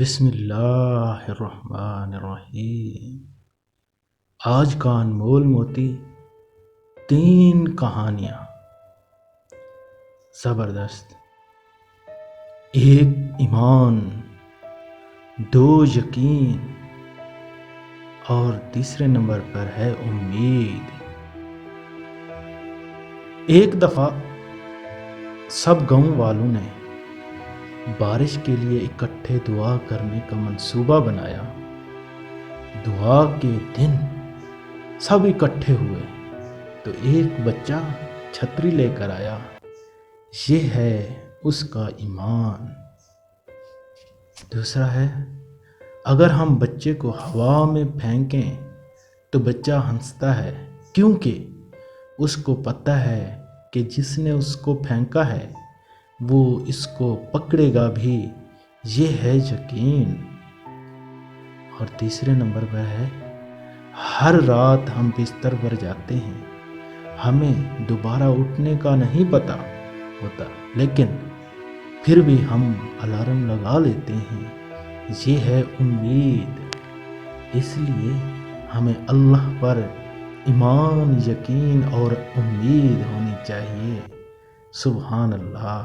بسم اللہ الرحمن الرحیم۔ آج کا انمول موتی 3 کہانیاں زبردست۔ 1 ایمان، 2 یقین اور تیسرے نمبر پر ہے امید۔ ایک دفعہ سب گاؤں والوں نے بارش کے لیے اکٹھے دعا کرنے کا منصوبہ بنایا۔ دعا کے دن سب اکٹھے ہوئے تو ایک بچہ چھتری لے کر آیا۔ یہ ہے اس کا ایمان۔ دوسرا ہے، اگر ہم بچے کو ہوا میں پھینکیں تو بچہ ہنستا ہے، کیونکہ اس کو پتہ ہے کہ جس نے اس کو پھینکا ہے وہ اس کو پکڑے گا بھی۔ یہ ہے یقین۔ اور تیسرے نمبر پر ہے، ہر رات ہم بستر پر جاتے ہیں، ہمیں دوبارہ اٹھنے کا نہیں پتہ ہوتا، لیکن پھر بھی ہم الارم لگا لیتے ہیں۔ یہ ہے امید۔ اس لیے ہمیں اللہ پر ایمان، یقین اور امید ہونی چاہیے۔ سبحان اللہ۔